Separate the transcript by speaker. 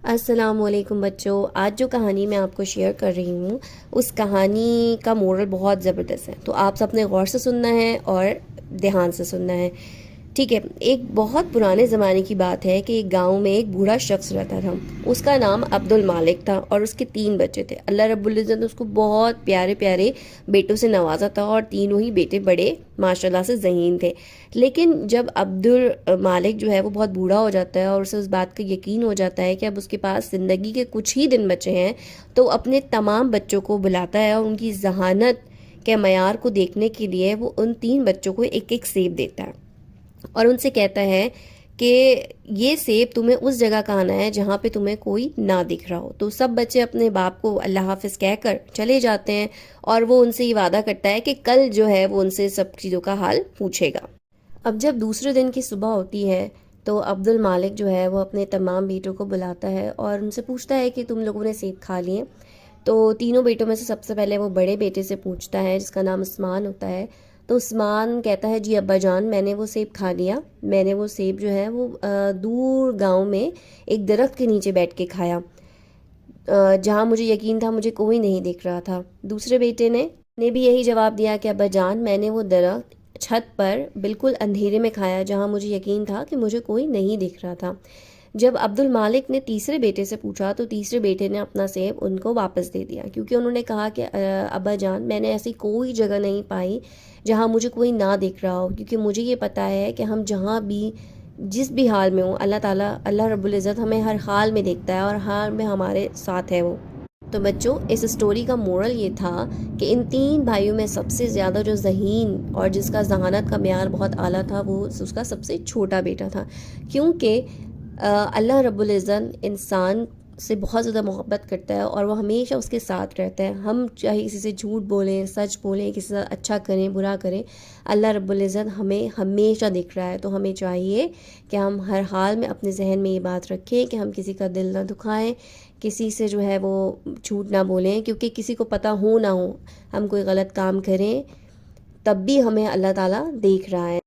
Speaker 1: السلام علیکم بچوں، آج جو کہانی میں آپ کو شیئر کر رہی ہوں اس کہانی کا مورل بہت زبردست ہے، تو آپ سب نے غور سے سننا ہے اور دھیان سے سننا ہے، ٹھیک ہے؟ ایک بہت پرانے زمانے کی بات ہے کہ ایک گاؤں میں ایک بوڑھا شخص رہتا تھا۔ اس کا نام عبد المالک تھا اور اس کے 3 بچے تھے۔ اللہ رب العزت نے اس کو بہت پیارے پیارے بیٹوں سے نوازا تھا اور تینوں ہی بیٹے بڑے ماشاءاللہ سے ذہین تھے۔ لیکن جب عبد المالک جو ہے وہ بہت بوڑھا ہو جاتا ہے اور اسے اس بات کا یقین ہو جاتا ہے کہ اب اس کے پاس زندگی کے کچھ ہی دن بچے ہیں، تو اپنے تمام بچوں کو بلاتا ہے اور ان کی ذہانت کے معیار کو دیکھنے کے لیے وہ ان 3 بچوں کو ایک ایک سیب دیتا ہے اور ان سے کہتا ہے کہ یہ سیب تمہیں اس جگہ کا آنا ہے جہاں پہ تمہیں کوئی نہ دکھ رہا ہو۔ تو سب بچے اپنے باپ کو اللہ حافظ کہہ کر چلے جاتے ہیں اور وہ ان سے یہ وعدہ کرتا ہے کہ کل جو ہے وہ ان سے سب چیزوں کا حال پوچھے گا۔ اب جب دوسرے دن کی صبح ہوتی ہے تو عبد المالک جو ہے وہ اپنے تمام بیٹوں کو بلاتا ہے اور ان سے پوچھتا ہے کہ تم لوگوں نے سیب کھا لیے؟ تو تینوں بیٹوں میں سے سب سے پہلے وہ بڑے بیٹے سے پوچھتا ہے جس کا نام عثمان ہوتا ہے۔ تو عثمان کہتا ہے جی ابا جان، میں نے وہ سیب کھا لیا۔ میں نے وہ سیب جو ہے وہ دور گاؤں میں ایک درخت کے نیچے بیٹھ کے کھایا، جہاں مجھے یقین تھا مجھے کوئی نہیں دیکھ رہا تھا۔ دوسرے بیٹے نے بھی یہی جواب دیا کہ ابا جان، میں نے وہ درخت چھت پر بالکل اندھیرے میں کھایا جہاں مجھے یقین تھا کہ مجھے کوئی نہیں دیکھ رہا تھا۔ جب عبد المالک نے تیسرے بیٹے سے پوچھا تو تیسرے بیٹے نے اپنا سیب ان کو واپس دے دیا، کیونکہ انہوں نے کہا کہ ابا جان، میں نے ایسی کوئی جگہ نہیں پائی جہاں مجھے کوئی نہ دیکھ رہا ہو، کیونکہ مجھے یہ پتہ ہے کہ ہم جہاں بھی جس بھی حال میں ہوں، اللہ تعالیٰ اللہ رب العزت ہمیں ہر حال میں دیکھتا ہے اور حال میں ہمارے ساتھ ہے وہ۔ تو بچوں، اس اسٹوری کا مورل یہ تھا کہ ان 3 بھائیوں میں سب سے زیادہ جو ذہین اور جس کا ذہانت کا معیار بہت اعلیٰ تھا وہ اس کا سب سے چھوٹا بیٹا تھا، کیونکہ اللہ رب العزت انسان سے بہت زیادہ محبت کرتا ہے اور وہ ہمیشہ اس کے ساتھ رہتا ہے۔ ہم چاہے کسی سے جھوٹ بولیں، سچ بولیں، کسی سے اچھا کریں، برا کریں، اللہ رب العزت ہمیں ہمیشہ دکھ رہا ہے۔ تو ہمیں چاہیے کہ ہم ہر حال میں اپنے ذہن میں یہ بات رکھیں کہ ہم کسی کا دل نہ دکھائیں، کسی سے جو ہے وہ جھوٹ نہ بولیں، کیونکہ کسی کو پتہ ہو نہ ہو ہم کوئی غلط کام کریں تب بھی ہمیں اللہ تعالیٰ دیکھ رہا ہے۔